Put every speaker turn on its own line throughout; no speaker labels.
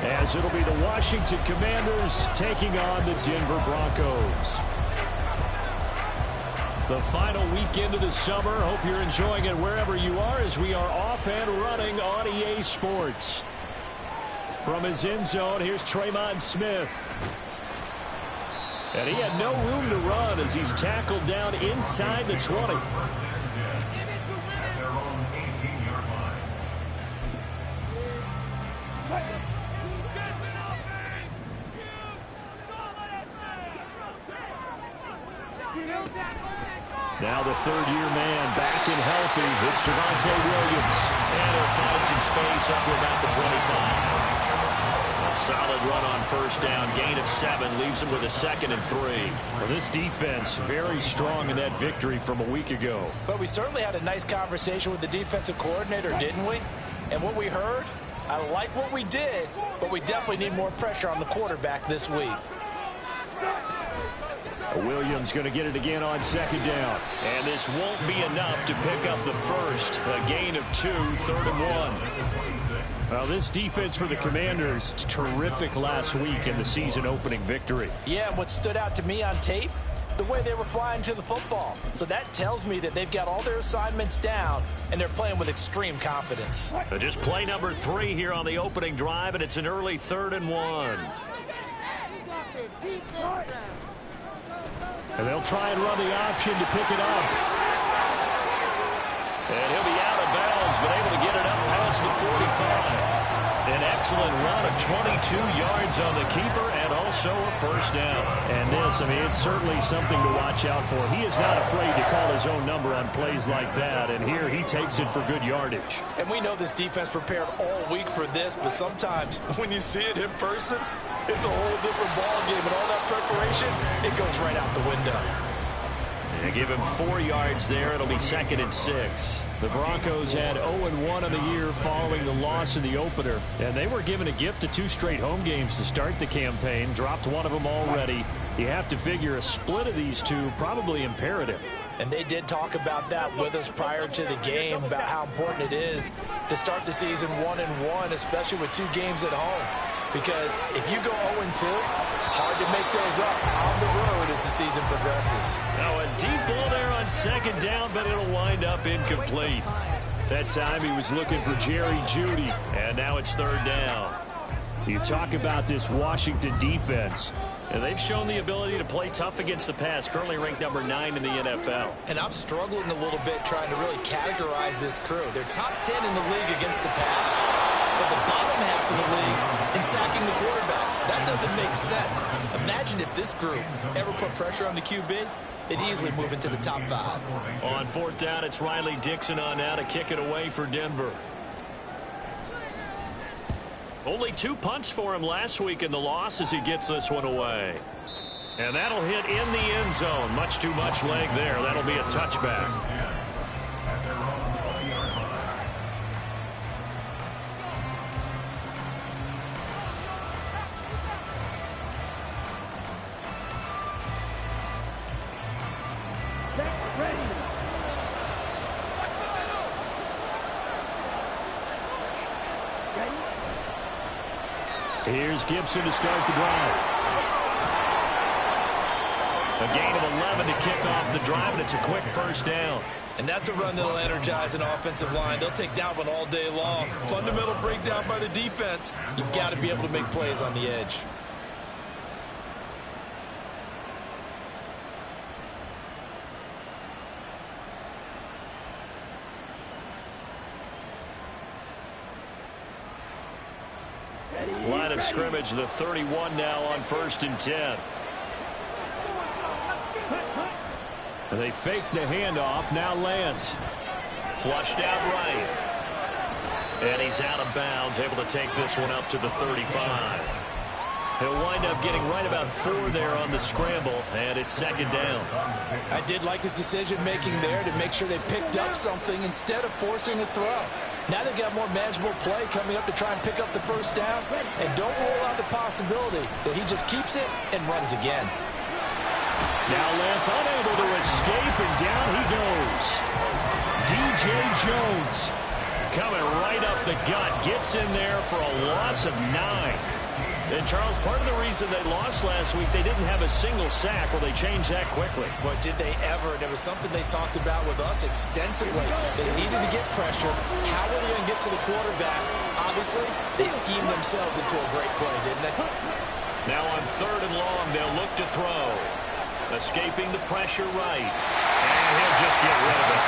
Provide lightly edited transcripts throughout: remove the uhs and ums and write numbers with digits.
as it'll be the Washington Commanders taking on the Denver Broncos. The final weekend of the summer. Hope you're enjoying it wherever you are as we are off and running on EA Sports. From his end zone, here's Tremon Smith. And he had no room to run as he's tackled down inside the 20. Now the third-year man back and healthy. It's Javonte Williams. And he'll find some space up to about the 25. A solid run on first down. Gain of 7 leaves him with a 2nd and 3. Well, this defense very strong in that victory from a week ago.
But we certainly had a nice conversation with the defensive coordinator, didn't we? And what we heard, I like what we did, but we definitely need more pressure on the quarterback this week.
Williams going to get it again on 2nd down. And this won't be enough to pick up the first. A gain of 2, 3rd and 1. Well, this defense for the Commanders, terrific last week in the season opening victory.
Yeah, and what stood out to me on tape, the way they were flying to the football. So that tells me that they've got all their assignments down, and they're playing with extreme confidence.
Just play number 3 here on the opening drive, and it's an early 3rd and 1. And they'll try and run the option to pick it up. And he'll be out of bounds, but able to get it up past the 45. An excellent run of 22 yards on the keeper and also a first down. And this, I mean, it's certainly something to watch out for. He is not afraid to call his own number on plays like that. And here he takes it for good yardage.
And we know this defense prepared all week for this, but sometimes when you see it in person, it's a whole different ball game, and all that preparation, it goes right out the window.
And give him 4 yards there. It'll be 2nd and 6. The Broncos had 0-1 on the year following the loss in the opener, and they were given a gift of 2 straight home games to start the campaign. Dropped one of them already. You have to figure a split of these two probably imperative.
And they did talk about that with us prior to the game, about how important it is to start the season 1-1, especially with 2 games at home. Because if you go 0-2, hard to make those up on the road as the season progresses.
Now a deep ball there on 2nd down, but it'll wind up incomplete. That time he was looking for Jerry Jeudy, and now it's 3rd down. You talk about this Washington defense. And they've shown the ability to play tough against the pass, currently ranked number 9 in the NFL.
And I'm struggling a little bit trying to really categorize this crew. They're top 10 in the league against the pass, but the bottom half of the league in sacking the quarterback. That doesn't make sense. Imagine if this group ever put pressure on the QB, they'd easily move into the top 5.
On 4th down, it's Riley Dixon on now to kick it away for Denver. Only 2 punts for him last week in the loss as he gets this one away. And that'll hit in the end zone. Much too much leg there. That'll be a touchback. Here's Gibson to start the drive. A gain of 11 to kick off the drive, and it's a quick first down.
And that's a run that'll energize an offensive line. They'll take that one all day long. Fundamental breakdown by the defense. You've got to be able to make plays on the edge.
Line of scrimmage, the 31 now on 1st and 10. And they fake the handoff. Now Lance. Flushed out right. And he's out of bounds, able to take this one up to the 35. He'll wind up getting right about 4 there on the scramble, and it's 2nd down.
I did like his decision-making there to make sure they picked up something instead of forcing a throw. Now they've got more manageable play coming up to try and pick up the first down, and don't rule out the possibility that he just keeps it and runs again.
Now Lance unable to escape, and down he goes. DJ Jones. coming right up the gut. Gets in there for a loss of 9. And, Charles, part of the reason they lost last week, they didn't have a single sack. Well, they changed that quickly.
But did they ever? And it was something they talked about with us extensively. They needed to get pressure. How were they going to get to the quarterback? Obviously, they schemed themselves into a great play, didn't they?
Now on 3rd and long, they'll look to throw. Escaping the pressure right. And he'll just get rid of it.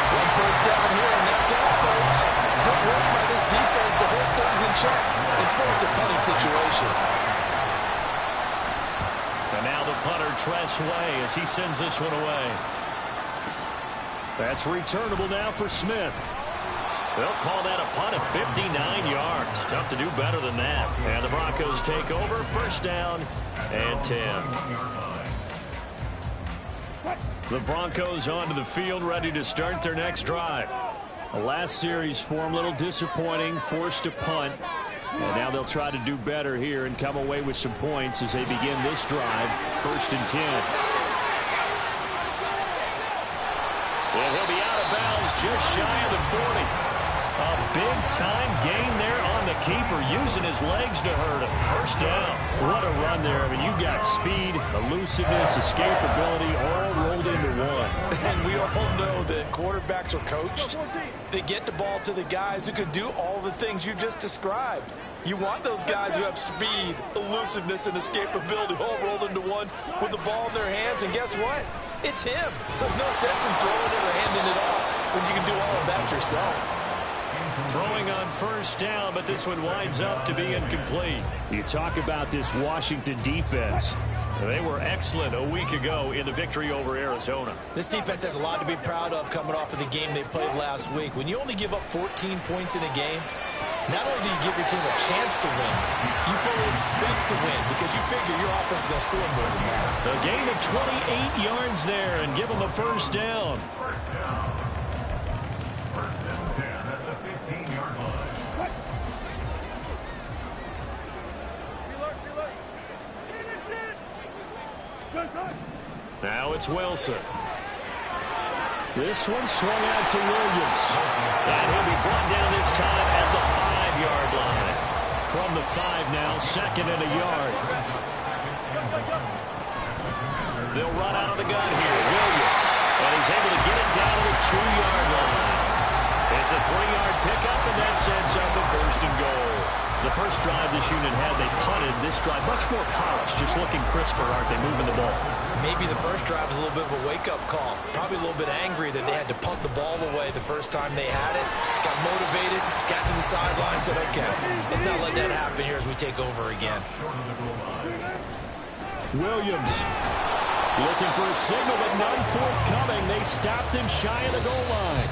One first down here, and that's all, folks. Good work by this defense to hold things in check and force a punting situation.
And now the punter, Tress Way, as he sends this one away. That's returnable now for Smith. They'll call that a punt of 59 yards. Tough to do better than that. And the Broncos take over. First down and 10. The Broncos onto the field, ready to start their next drive. The last series for them, a little disappointing, forced to punt. And now they'll try to do better here and come away with some points as they begin this drive. 1st and 10. And he'll be out of bounds just shy of the 40. A big-time gain there on the keeper, using his legs to hurt him. First down. What a run there. I mean, you got speed, elusiveness, escapability, all rolled into one.
And we all know that quarterbacks are coached. They get the ball to the guys who can do all the things you just described. You want those guys who have speed, elusiveness, and escapability all rolled into one with the ball in their hands. And guess what? It's him. So there's no sense in throwing it or handing it off when you can do all of that yourself.
Throwing on first down, but this one winds up to be incomplete. You talk about this Washington defense. They were excellent a week ago in the victory over Arizona.
This defense has a lot to be proud of coming off of the game they played last week. When you only give up 14 points in a game, not only do you give your team a chance to win, you fully expect to win because you figure your offense is going to score more than that.
A gain of 28 yards there and give them a first down. Now it's Wilson. This one swung out to Williams. And he'll be brought down this time at the 5-yard line. From the 5 now, 2nd and a yard. They'll run out of the gun here. Williams. And he's able to get it down to the 2-yard line. It's a 3-yard pickup, and that sets up a 1st and goal. The first drive this unit had, they punted. This drive, much more polished, just looking crisper, aren't they, moving the ball?
Maybe the first drive was a little bit of a wake-up call. Probably a little bit angry that they had to punt the ball away the first time they had it. Got motivated, got to the sideline, said, okay, let's not let that happen here as we take over again.
Williams looking for a signal, but none forthcoming. They stopped him shy of the goal line.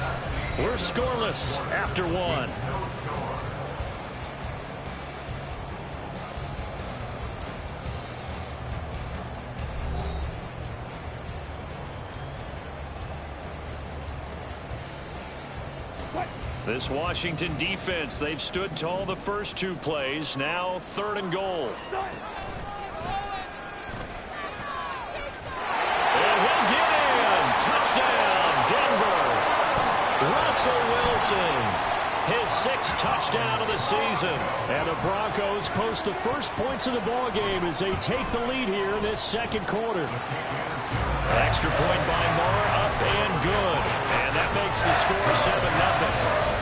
We're scoreless after 1. This Washington defense, they've stood tall the first 2 plays. Now 3rd and goal. And he'll get in. Touchdown, Denver. Russell Wilson, his 6th touchdown of the season. And the Broncos post the first points of the ball game as they take the lead here in this 2nd quarter. Extra point by Moore, up and good. And that makes the score 7-0.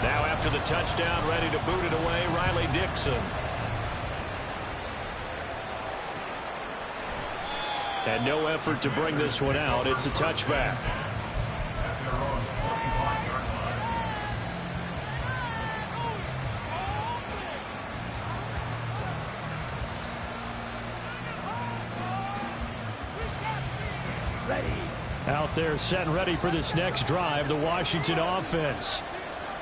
Now after the touchdown, ready to boot it away, Riley Dixon. And no effort to bring this one out. It's a touchback. Out there set and ready for this next drive, the Washington offense.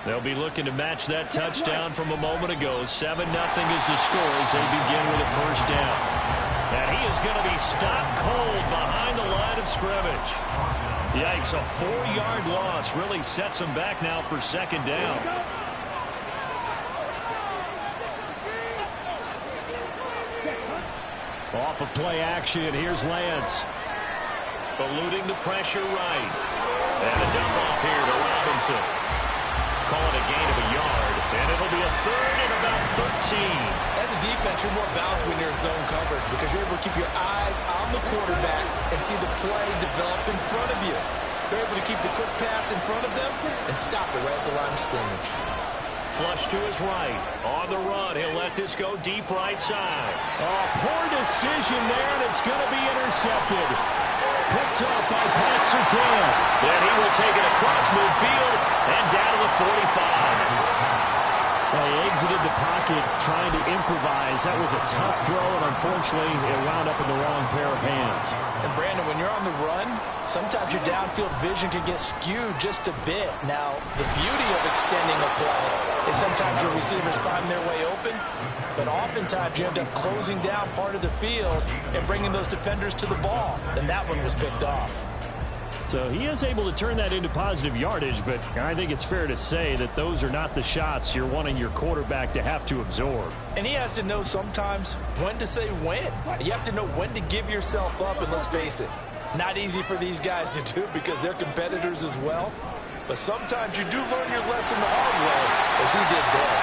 They'll be looking to match that touchdown from a moment ago. 7-0 is the score as they begin with a first down. And he is going to be stopped cold behind the line of scrimmage. Yikes, a 4-yard loss really sets him back now for 2nd down. Off of play action, here's Lance. Eluding the pressure right. And a dump off here to Robinson. Call it a gain of a yard, and it'll be a third and about 13.
As a defense, you're more balanced when you're in zone coverage because you're able to keep your eyes on the quarterback and see the play develop in front of you. You're able to keep the quick pass in front of them and stop it right at the line of scrimmage.
Flush to his right. On the run, he'll let this go deep right side.
Oh, poor decision there, and it's going to be intercepted. Picked up by Pat Surtain.
Then he will take it across midfield and down to the 45.
Well, he exited the pocket trying to improvise. That was a tough throw, and unfortunately, it wound up in the wrong pair of hands.
And, Brandon, when you're on the run, sometimes your downfield vision can get skewed just a bit. Now, the beauty of extending a play is sometimes your receivers find their way open, but oftentimes you end up closing down part of the field and bringing those defenders to the ball. And that one was picked off.
So he is able to turn that into positive yardage, but I think it's fair to say that those are not the shots you're wanting your quarterback to have to absorb.
And he has to know sometimes when to say when. You have to know when to give yourself up, and let's face it, not easy for these guys to do because they're competitors as well. But sometimes you do learn your lesson the hard way, as he did there.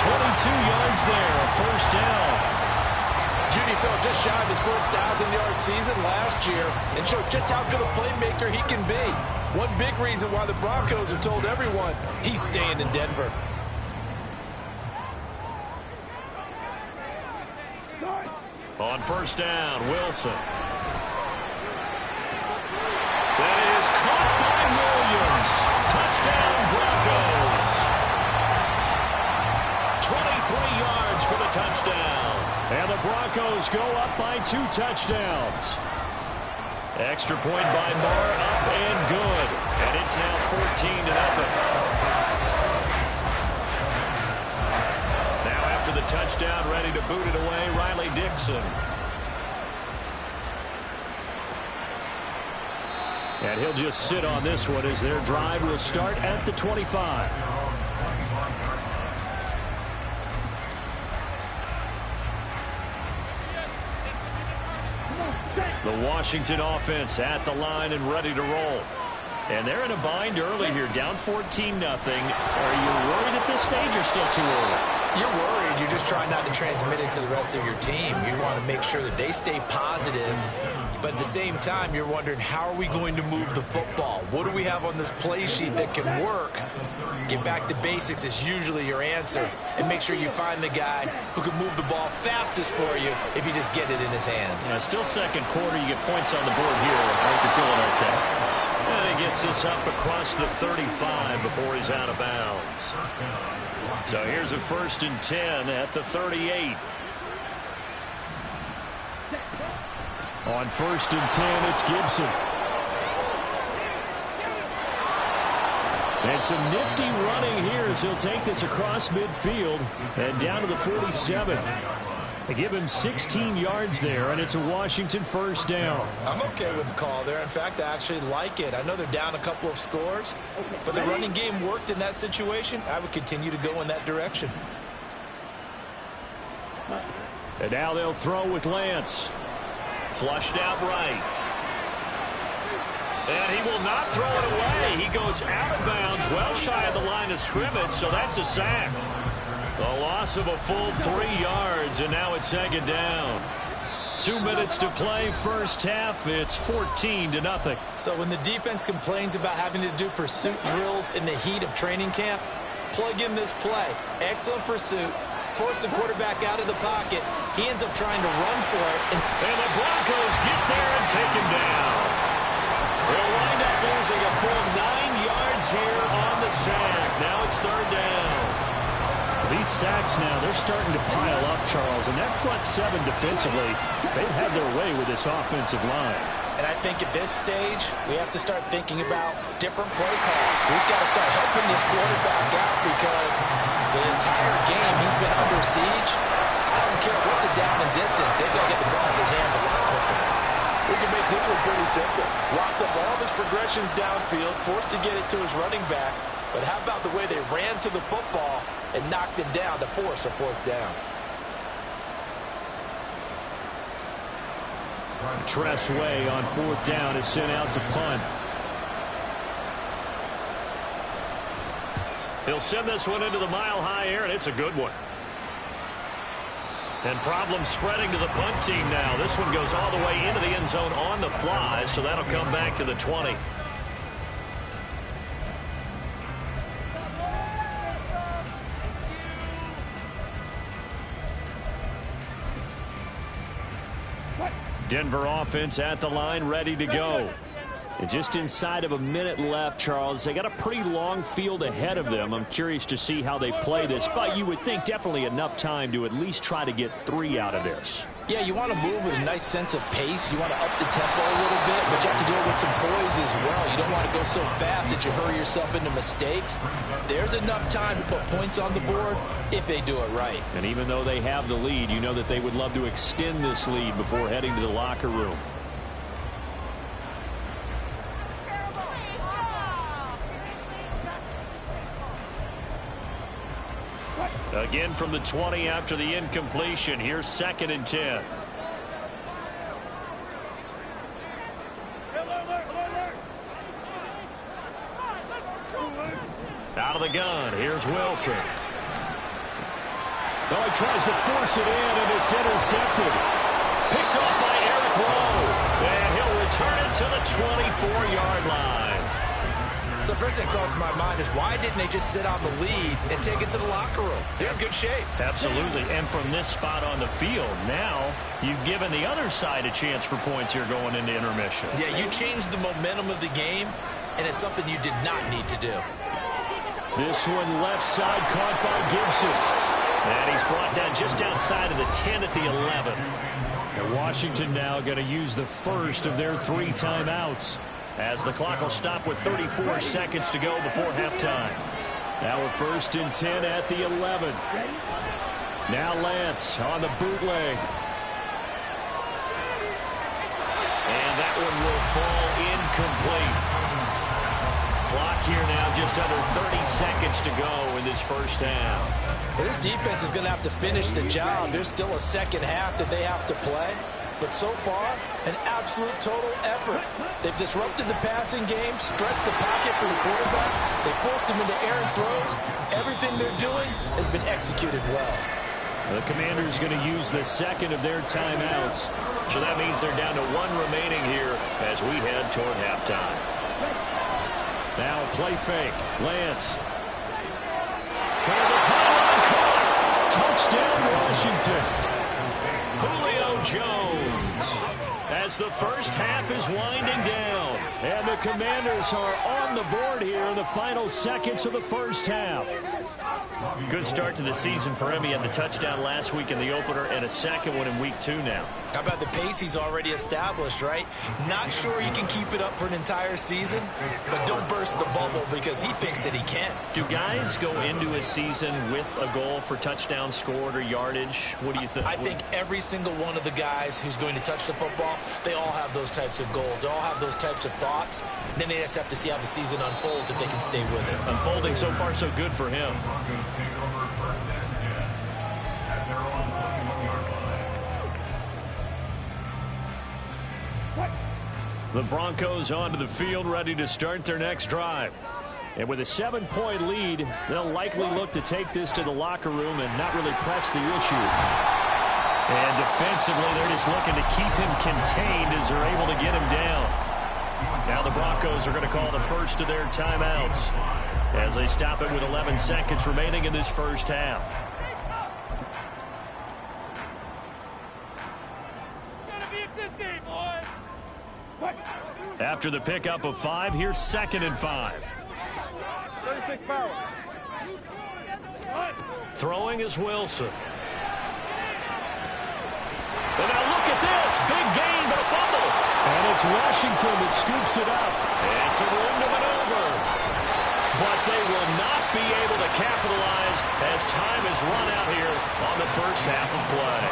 22 yards there, a first down.
Jeudy fell just shy of his first 1,000-yard season last year and showed just how good a playmaker he can be. One big reason why the Broncos have told everyone he's staying in Denver.
On first down, Wilson. That is caught by Williams. Touchdown, Broncos. 23 yards for the touchdown.
And the Broncos go up by 2 touchdowns.
Extra point by Marr, up and good. And it's now 14-0. Now after the touchdown, ready to boot it away, Riley Dixon.
And he'll just sit on this one as their drive will start at the 25.
The Washington offense at the line and ready to roll. And they're in a bind early here, down 14-0. Are you worried at this stage or still too early?
You're worried. You're just trying not to transmit it to the rest of your team. You want to make sure that they stay positive. But at the same time, you're wondering, how are we going to move the football? What do we have on this play sheet that can work? Get back to basics is usually your answer. And make sure you find the guy who can move the ball fastest for you if you just get it in his hands.
Yeah, still second quarter. You get points on the board here. I hope you're feeling okay. And he gets this up across the 35 before he's out of bounds. So here's a 1st and 10 at the 38.
On 1st and 10, it's Gibson. And some nifty running here as he'll take this across midfield and down to the 47. They give him 16 yards there, and it's a Washington first down.
I'm okay with the call there. In fact, I actually like it. I know they're down a couple of scores, but the running game worked in that situation. I would continue to go in that direction.
And now they'll throw with Lance.
Flushed out right. And he will not throw it away. He goes out of bounds, well shy of the line of scrimmage, so that's a sack. A loss of a full 3 yards, and now it's 2nd down. 2 minutes to play, first half. It's 14-0.
So when the defense complains about having to do pursuit drills in the heat of training camp, plug in this play. Excellent pursuit. Force the quarterback out of the pocket. He ends up trying to run for it.
And the Broncos get there and take him down. They'll wind up losing a full 9 yards here on the sack. Now it's 3rd down.
These sacks now, they're starting to pile up, Charles. And that front 7 defensively, they've had their way with this offensive line.
And I think at this stage, we have to start thinking about different play calls. We've got to start helping this quarterback out because the entire game he's been under siege. I don't care what the down and distance, they've got to get the ball in his hands a lot quicker.
We can make this one pretty simple. Locked up all of his progressions downfield, forced to get it to his running back. But how about the way they ran to the football and knocked him down to force a 4th down?
Tress Way on 4th down is sent out to punt.
He'll send this one into the mile-high air, and it's a good one. And problems spreading to the punt team now. This one goes all the way into the end zone on the fly, so that'll come back to the 20. Denver offense at the line, ready to go. And just inside of a minute left, Charles. They got a pretty long field ahead of them. I'm curious to see how they play this, but you would think definitely enough time to at least try to get 3 out of this.
Yeah, you want to move with a nice sense of pace. You want to up the tempo a little bit, but you have to do it with some poise as well. You don't want to go so fast that you hurry yourself into mistakes. There's enough time to put points on the board if they do it right.
And even though they have the lead, you know that they would love to extend this lead before heading to the locker room. Again from the 20 after the incompletion. Here's 2nd and 10. Out of the gun. Here's Wilson. Oh, he tries to force it in, and it's intercepted. Picked off by Eric Rowe. And he'll return it to the 24-yard line.
So first thing crossed my mind is why didn't they just sit on the lead and take it to the locker room? They're in good shape.
Absolutely. And from this spot on the field, now you've given the other side a chance for points here going into intermission.
Yeah, you changed the momentum of the game, and it's something you did not need to do.
This one left side caught by Gibson.
And he's brought down just outside of the 10 at the 11.
And Washington now going to use the first of their 3 timeouts.
As the clock will stop with 34 seconds to go before halftime.
Now a 1st and 10 at the 11. Now Lance on the bootleg.
And that one will fall incomplete. Clock here now just under 30 seconds to go in this first half.
This defense is going to have to finish the job. There's still a second half that they have to play. But so far, an absolute total effort. They've disrupted the passing game, stressed the pocket for the quarterback. They forced him into errant throws. Everything they're doing has been executed well.
The Commanders going to use the 2nd of their timeouts.
So that means they're down to 1 remaining here as we head toward halftime.
Now play fake. Lance.
Trying to caught.
Touchdown Washington.
Julio Jones, as the first half is winding down.
And the Commanders are on the board here in the final seconds of the first half.
Good start to the season for him. He had the touchdown last week in the opener and a second one in week 2 now.
How about the pace he's already established, right? Not sure he can keep it up for an entire season, but don't burst the bubble because he thinks that he can.
Do guys go into a season with a goal for touchdown scored or yardage? What do you think?
I think every single one of the guys who's going to touch the football, they all have those types of goals. They all have those types of thoughts. Then they just have to see how the season unfolds if they can stay with it.
Unfolding so far so good for him.
The Broncos onto the field, ready to start their next drive. And with a 7-point lead, they'll likely look to take this to the locker room and not really press the issue.
And defensively, they're just looking to keep him contained as they're able to get him down. Now the Broncos are going to call the first of their timeouts as they stop it with 11 seconds remaining in this first half. After the pickup of 5, here's 2nd and 5. Throwing is Wilson. And now look at this. Big gain, but a fumble.
And it's Washington that scoops it up.
It's a room to maneuver. But they will not be able to capitalize as time has run out here on the first half of play.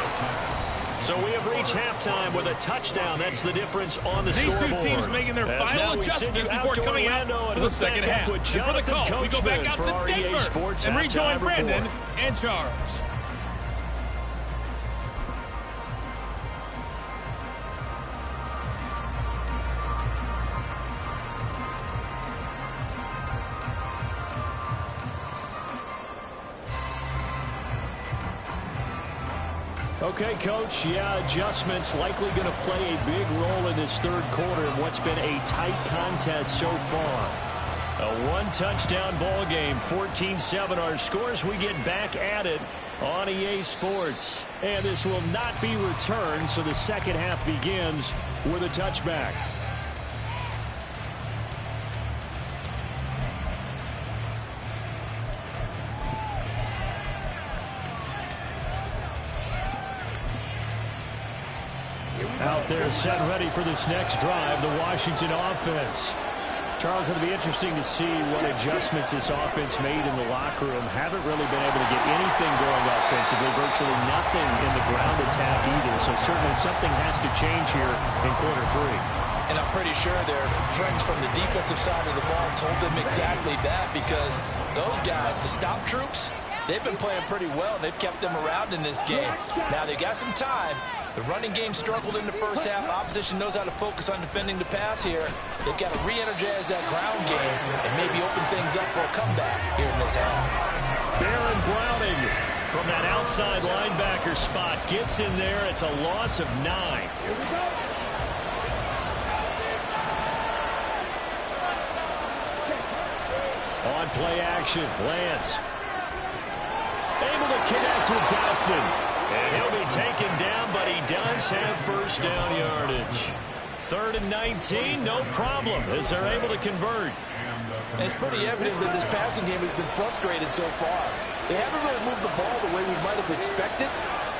So we have reached halftime with a touchdown. That's the difference on the scoreboard.
These two teams making their final adjustments before coming out for the second half. And for the call, we go back out to Denver and rejoin Brandon and Charles.
Okay, Coach, adjustments likely going to play a big role in this third quarter in what's been a tight contest so far. A one-touchdown ball game, 14-7 our scores. We get back at it on EA Sports. And this will not be returned, so the second half begins with a touchback. Out there set ready for this next drive, the Washington offense. Charles, it'll be interesting to see what adjustments this offense made in the locker room. Haven't really been able to get anything going offensively, virtually nothing in the ground attack either. So certainly something has to change here in quarter three.
And I'm pretty sure their friends from the defensive side of the ball told them exactly that, because those guys, the stop troops, they've been playing pretty well. They've kept them around in this game. Now they got some time. The running game struggled in the first half. Opposition knows how to focus on defending the pass here. They've got to re-energize that ground game and maybe open things up for a comeback here in this half.
Baron Browning from that outside linebacker spot gets in there. It's a loss of 9. Here we go. On play action, Lance able to connect with Dotson. And he'll be taken down, but he does have first down yardage. 3rd and 19, no problem, as they're able to convert.
And it's pretty evident that this passing game has been frustrated so far. They haven't really moved the ball the way we might have expected,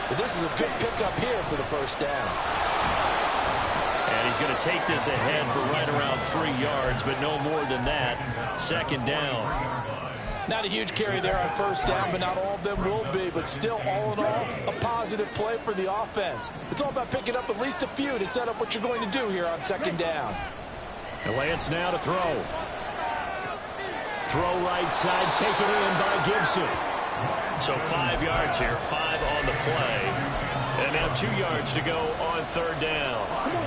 but this is a good pickup here for the first down.
And he's going to take this ahead for right around 3 yards, but no more than that. 2nd down.
Not a huge carry there on first down, but not all of them will be. But still, all in all, a positive play for the offense. It's all about picking up at least a few to set up what you're going to do here on 2nd down.
And Lance now to throw. Throw right side, taken in by Gibson. So 5 yards here, 5 on the play. And now 2 yards to go on 3rd down.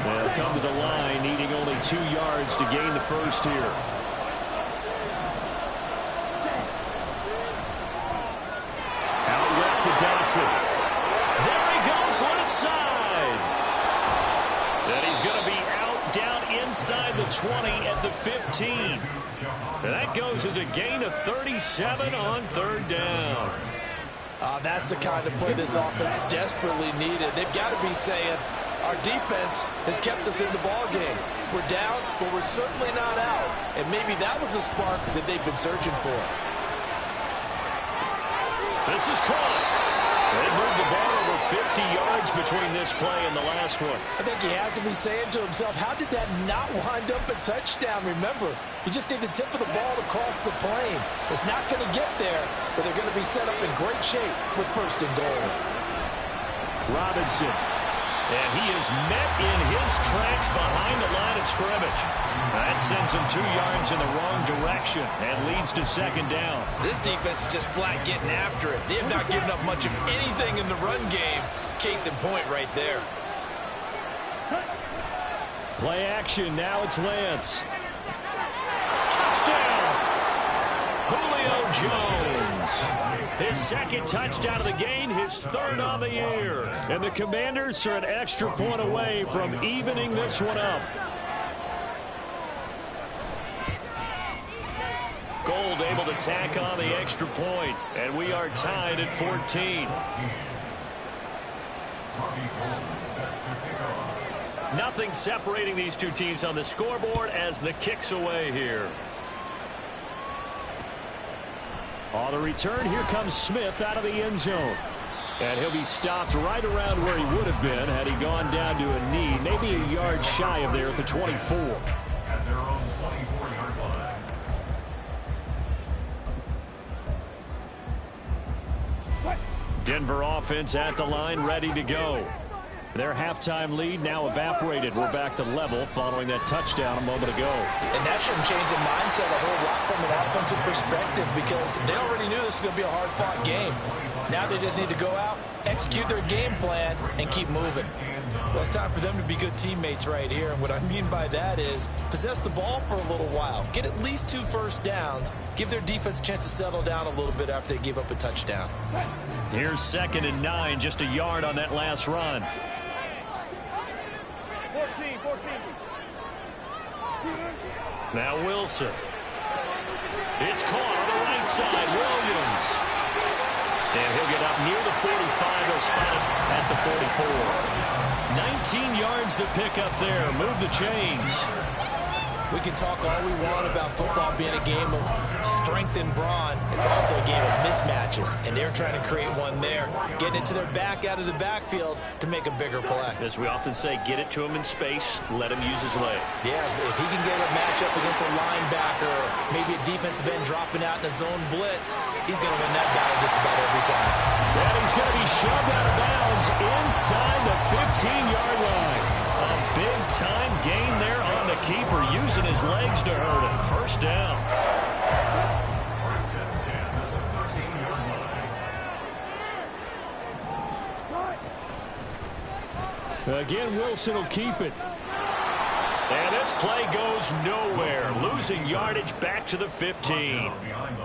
They'll come to the line, needing only 2 yards to gain the first here. Dotson. There he goes, left side. And he's going to be out down inside the 20 at the 15. And that goes as a gain of 37 on 3rd down.
That's the kind of play this offense desperately needed. They've got to be saying, our defense has kept us in the ball game. We're down, but we're certainly not out. And maybe that was the spark that they've been searching for.
This is caught. They moved the ball over 50 yards between this play and the last one.
I think he has to be saying to himself, how did that not wind up a touchdown? Remember, you just need the tip of the ball to cross the plane. It's not going to get there, but they're going to be set up in great shape with 1st and goal.
Robinson. And he is met in his tracks behind the line of scrimmage. That sends him 2 yards in the wrong direction and leads to 2nd down.
This defense is just flat getting after it. They have not given up much of anything in the run game. Case in point right there.
Play action. Now it's Lance. Touchdown! Julio Jones. His 2nd touchdown of the game, his 3rd on the year. And the Commanders are an extra point away from evening this one up. Gold able to tack on the extra point, and we are tied at 14. Nothing separating these two teams on the scoreboard as the kick's away here. On the return, here comes Smith out of the end zone. And he'll be stopped right around where he would have been had he gone down to a knee, maybe a yard shy of there at the 24.
At their own 24-yard line.
Denver offense at the line, ready to go. Their halftime lead now evaporated. We're back to level following that touchdown a moment ago.
And that shouldn't change the mindset a whole lot from an offensive perspective, because they already knew this was going to be a hard-fought game. Now they just need to go out, execute their game plan, and keep moving.
Well, it's time for them to be good teammates right here. And what I mean by that is possess the ball for a little while. Get at least 2 first downs give their defense a chance to settle down a little bit after they give up a touchdown.
Here's 2nd and 9, just a yard on that last run.
14.
Now Wilson. It's caught on the right side. Williams. And he'll get up near the 45. He'll spot it at the 44. 19 yards to pick up there. Move the chains.
We can talk all we want about football being a game of strength and brawn. It's also a game of mismatches, and they're trying to create one there, getting it to their back out of the backfield to make a bigger play.
As we often say, get it to him in space, let him use his leg.
Yeah, if he can get a matchup against a linebacker or maybe a defensive end dropping out in a zone blitz, he's going to win that battle just about every time.
And he's going to be shoved out of bounds inside the 15-yard line.
A big-time gain there on the keeper, using his legs to hurt him. First down.
First and 10 at the 13-yard line.
Again, Wilson will keep it.
And this play goes nowhere. Losing yardage back to the 15.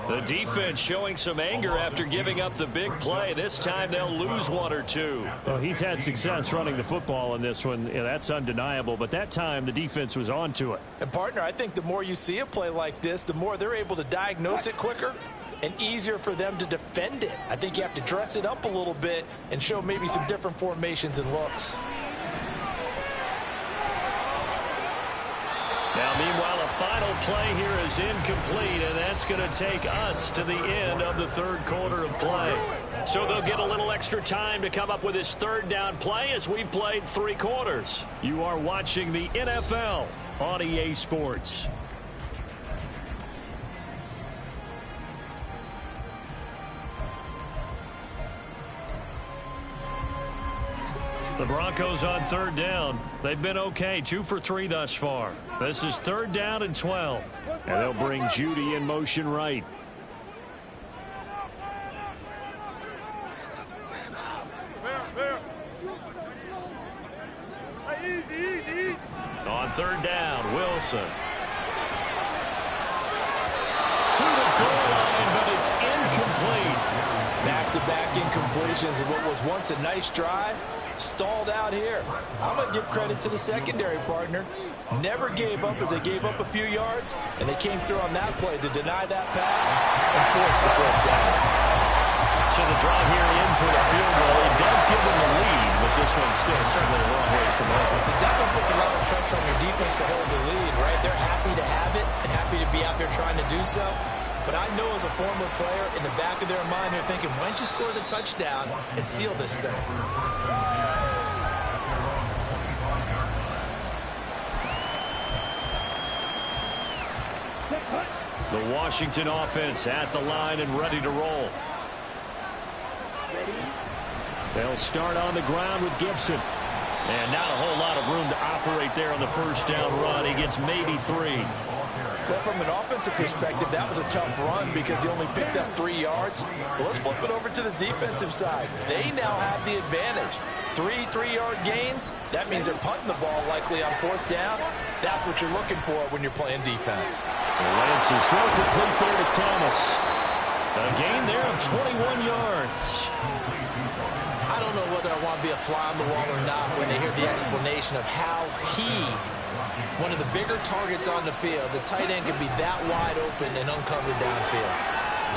The defense showing some anger after giving up the big play. This time they'll lose 1 or 2.
Well, he's had success running the football in this one. Yeah, that's undeniable. But that time, the defense was on to it.
And, partner, I think the more you see a play like this, the more they're able to diagnose it quicker and easier for them to defend it. I think you have to dress it up a little bit and show maybe some different formations and looks.
Now, meanwhile, a final play here is incomplete, and that's going to take us to the end of the 3rd quarter of play. So they'll get a little extra time to come up with this 3rd down play as we've played 3 quarters.
You are watching the NFL on EA Sports.
The Broncos on 3rd down. They've been okay, 2 for 3 thus far. This is 3rd down and 12.
And they'll bring Judy in motion right.
On 3rd down, Wilson. To the goal line, but it's incomplete.
Back-to-back incompletions of what was once a nice drive. Stalled out here. I'm going to give credit to the secondary partner. Never gave up as they gave up a few yards, and they came through on that play to deny that pass and force the 4th down.
So the drive here ends with a field goal. It does give them the lead, but this one's still certainly a long ways from over.
It definitely puts a lot of pressure on your defense to hold the lead, right? They're happy to have it and happy to be out there trying to do so. But I know as a former player, in the back of their mind, they're thinking, why don't you score the touchdown and seal this thing?
The Washington offense at the line and ready to roll.
They'll start on the ground with Gibson.
And not a whole lot of room to operate there on the 1st down run. He gets maybe 3.
Well, from an offensive perspective, that was a tough run because he only picked up 3 yards. Well, let's flip it over to the defensive side. They now have the advantage. 3 3-yard gains, that means they're punting the ball likely on 4th down. That's what you're looking for when you're playing defense.
Lance is so complete there to Thomas.
A gain there of 21 yards.
I don't know whether I want to be a fly on the wall or not when they hear the explanation of how one of the bigger targets on the field, the tight end could be that wide open and uncovered downfield.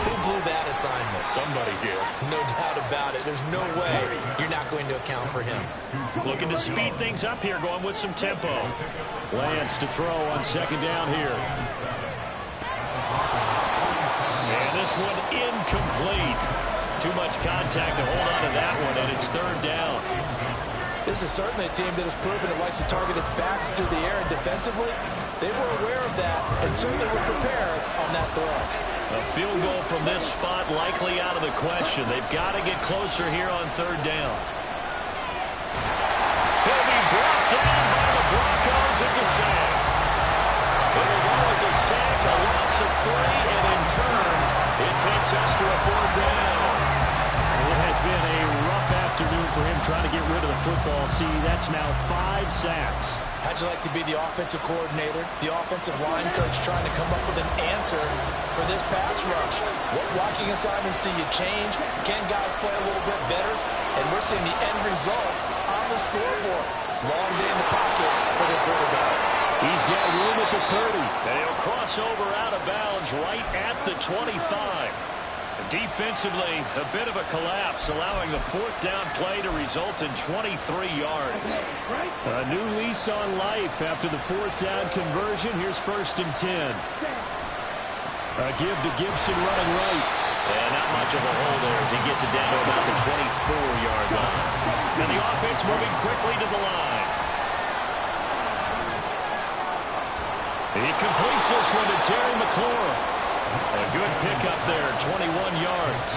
Who blew that assignment?
Somebody did.
No doubt about it. There's no way you're not going to account for him.
Looking to speed things up here, going with some tempo.
Lance to throw on 2nd down here.
And this one incomplete. Too much contact to hold on to that one, and it's 3rd down.
This is certainly a team that has proven it likes to target its backs through the air, and defensively, they were aware of that and certainly were prepared on that throw.
A field goal from this spot likely out of the question. They've got to get closer here on 3rd down. He'll be brought down by the Broncos. It's a sack. There goes a sack, a loss of 3, and in turn, it takes us to a 4th down.
It has been a rough afternoon for him trying to get rid of the football. See, that's now 5 sacks.
How'd you like to be the offensive coordinator, the offensive line coach trying to come up with an answer for this pass rush? What blocking assignments do you change? Can guys play a little bit better? And we're seeing the end result on the scoreboard. Long day in the pocket for the quarterback.
He's got room at the 30. And he'll cross over out of bounds right at the 25. Defensively, a bit of a collapse, allowing the fourth down play to result in 23 yards. A new lease on life after the fourth down conversion. Here's 1st and 10. A give to Gibson running right.
And not much of a hole there as he gets it down to about the 24-yard line.
And the offense moving quickly to the line. He completes this one to Terry McLaurin. A good pickup there, 21 yards.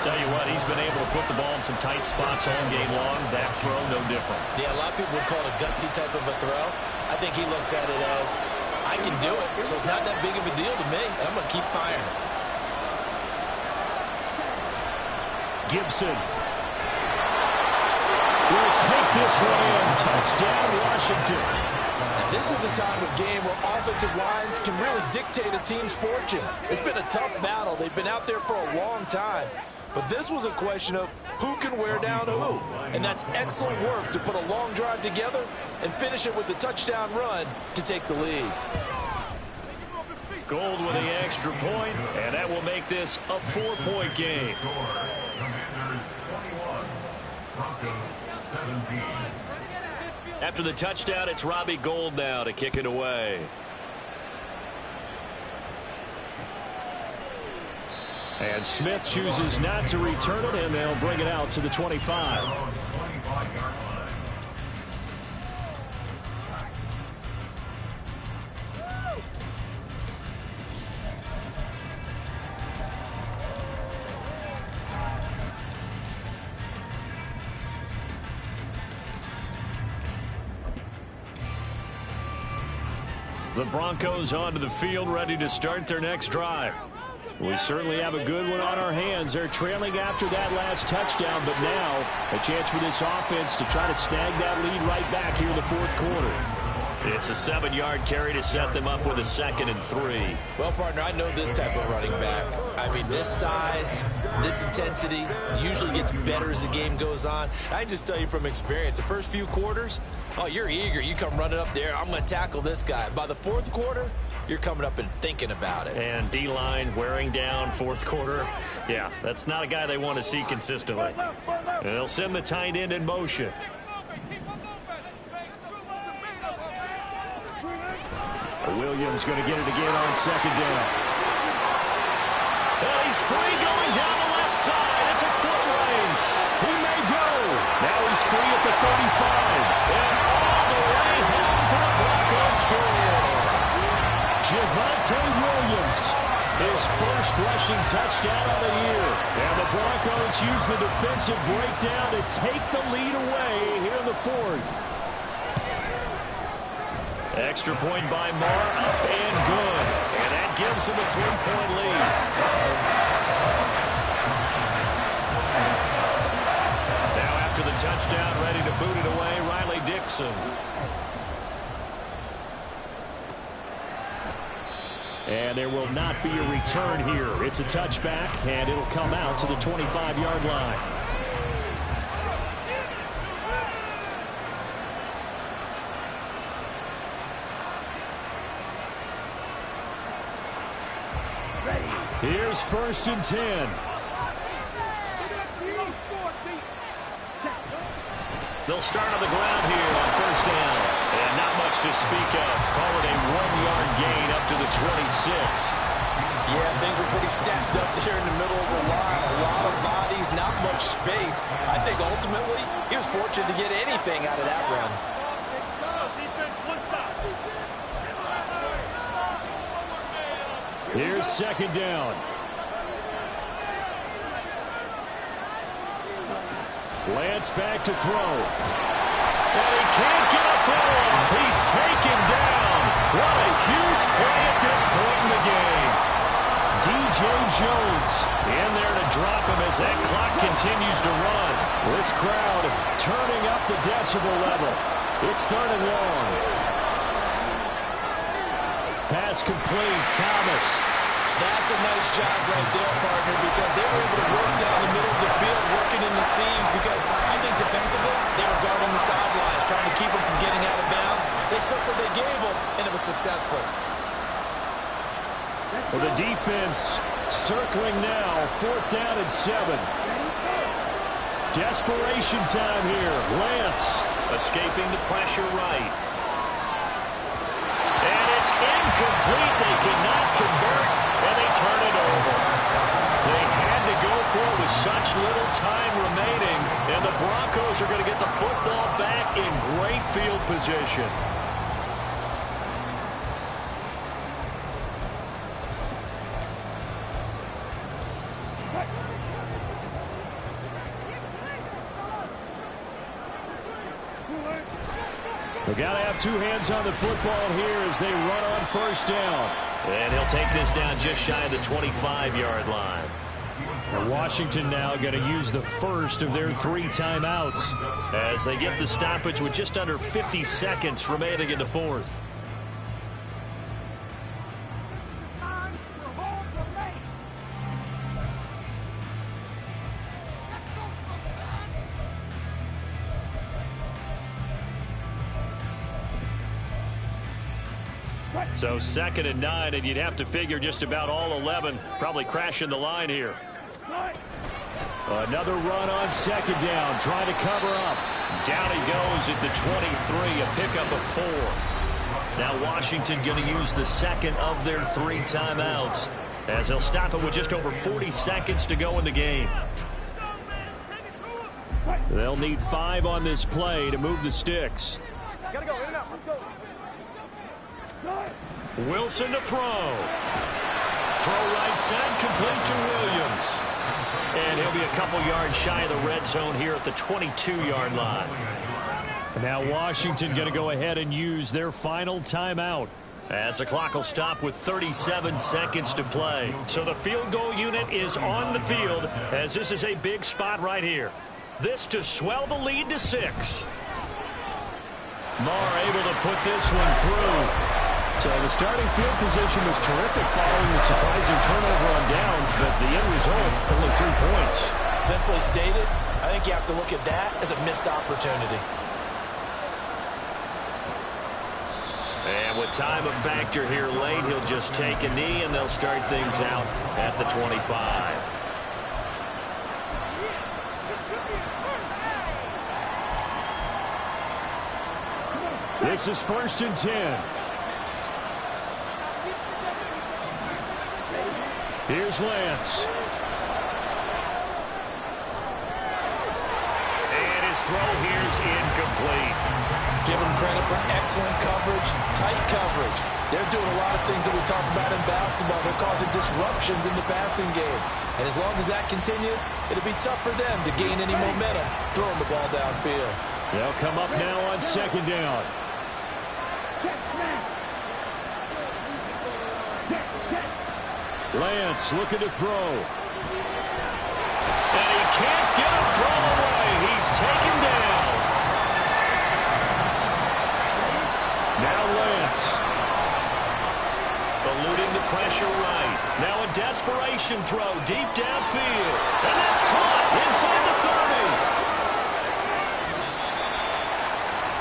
Tell you what, he's been able to put the ball in some tight spots all game long. That throw, no different.
Yeah, a lot of people would call it a gutsy type of a throw. I think he looks at it as, I can do it, so it's not that big of a deal to me, and I'm going to keep firing.
Gibson will take this one in. Touchdown, Washington.
And this is a time of game where offensive lines can really dictate a team's fortunes. It's been a tough battle. They've been out there for a long time. But this was a question of who can wear down who. And that's excellent work to put a long drive together and finish it with the touchdown run to take the lead.
Gold with the extra point, and that will make this a 4-point game.
Commanders 21, Broncos 17.
After the touchdown, it's Robbie Gould now to kick it away.
And Smith chooses not to return it, and they'll bring it out to the 25. The Broncos onto the field, ready to start their next drive. We certainly have a good one on our hands. They're trailing after that last touchdown, but now a chance for this offense to try to snag that lead right back here in the fourth quarter.
It's a 7-yard carry to set them up with a 2nd and 3.
Well, partner, I know this type of running back. I mean, this size, this intensity usually gets better as the game goes on. I can just tell you from experience, the first few quarters, oh, you're eager. You come running up there. I'm going to tackle this guy. By the fourth quarter, you're coming up and thinking about it.
And D-line wearing down fourth quarter. Yeah, that's not a guy they want to see consistently. And they'll send the tight end in motion.
Williams going to get it again on 2nd down.
And he's free going down the left side. It's a foot race.
He may go. Now he's free at the 35.
And all the way home for the Broncos score.
Javonte Williams, his first rushing touchdown of the year. And the Broncos use the defensive breakdown to take the lead away here in the fourth.
Extra point by Marr, up and good. And that gives him a 3-point lead. Now after the touchdown, ready to boot it away, Riley Dixon.
And there will not be a return here. It's a touchback, and it'll come out to the 25-yard line. Here's 1st and 10.
They'll start on the ground here on 1st down. And not much to speak of. Call it a 1-yard gain up to the 26.
Yeah, things were pretty stacked up there in the middle of the line. A lot of bodies, not much space. I think ultimately he was fortunate to get anything out of that run.
Here's 2nd down. Lance back to throw.
And he can't get a throw. He's taken down. What a huge play at this point in the game.
DJ Jones
in there to drop him as that clock continues to run.
This crowd turning up the decibel level. It's 3rd and long. Pass complete. Thomas.
That's a nice job right there, partner, because they were able to work down the middle of the field, working in the seams, because I think defensively, they were guarding the sidelines, trying to keep them from getting out of bounds. They took what they gave them, and it was successful.
Well, the defense circling now, 4th down and 7. Desperation time here. Lance
escaping the pressure right. And it's incomplete. They cannot convert, and they turn it over. They had to go for it with such little time remaining, and the Broncos are going to get the football back in great field position.
They got to have 2 hands on the football here as they run on 1st down.
And he'll take this down just shy of the 25-yard line.
And Washington now going to use the first of their 3 timeouts
as they get the stoppage with just under 50 seconds remaining in the 4th. So 2nd and 9, and you'd have to figure just about all 11 probably crashing the line here.
Another run on 2nd down, trying to cover up.
Down he goes at the 23, a pickup of 4. Now Washington going to use the 2nd of their 3 timeouts as they'll stop it with just over 40 seconds to go in the game.
They'll need 5 on this play to move the sticks.
Gotta go, in and out, let's go.
Wilson to throw. Throw right side, complete to Williams. And he'll be a couple yards shy of the red zone here at the 22-yard line.
Now Washington going to go ahead and use their final timeout,
as the clock will stop with 37 seconds to play. So the field goal unit is on the field, as this is a big spot right here. This to swell the lead to 6.
Marr able to put this one through. So the starting field position was terrific following the surprising turnover on downs, but the end result, only 3 points.
Simply stated, I think you have to look at that as a missed opportunity.
And with time a factor here late, he'll just take a knee, and they'll start things out at the 25.
This is 1st and 10. Here's Lance.
And his throw here's incomplete.
Give him credit for excellent coverage, tight coverage. They're doing a lot of things that we talk about in basketball. They're causing disruptions in the passing game. And as long as that continues, it'll be tough for them to gain any momentum throwing the ball downfield.
They'll come up now on 2nd down. Lance looking to throw.
And he can't get a throw away. He's taken down.
Now Lance.
Eluding the pressure right. Now a desperation throw deep downfield. And that's caught inside the 30.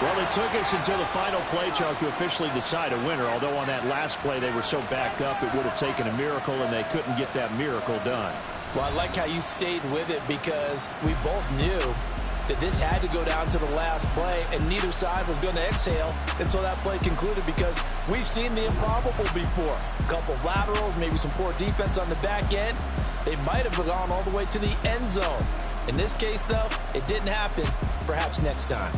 Well, it took us until the final play, Charles, to officially decide a winner, although on that last play they were so backed up it would have taken a miracle, and they couldn't get that miracle done.
Well, I like how you stayed with it, because we both knew that this had to go down to the last play, and neither side was going to exhale until that play concluded, because we've seen the improbable before. A couple of laterals, maybe some poor defense on the back end. They might have gone all the way to the end zone. In this case, though, it didn't happen. Perhaps next time.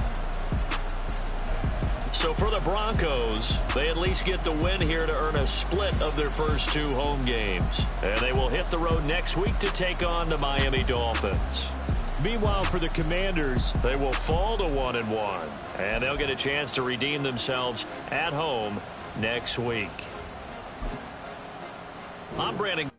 So for the Broncos, they at least get the win here to earn a split of their first 2 home games. And they will hit the road next week to take on the Miami Dolphins.
Meanwhile, for the Commanders,
they will fall to 1-1. And they'll get a chance to redeem themselves at home next week. I'm Brandon.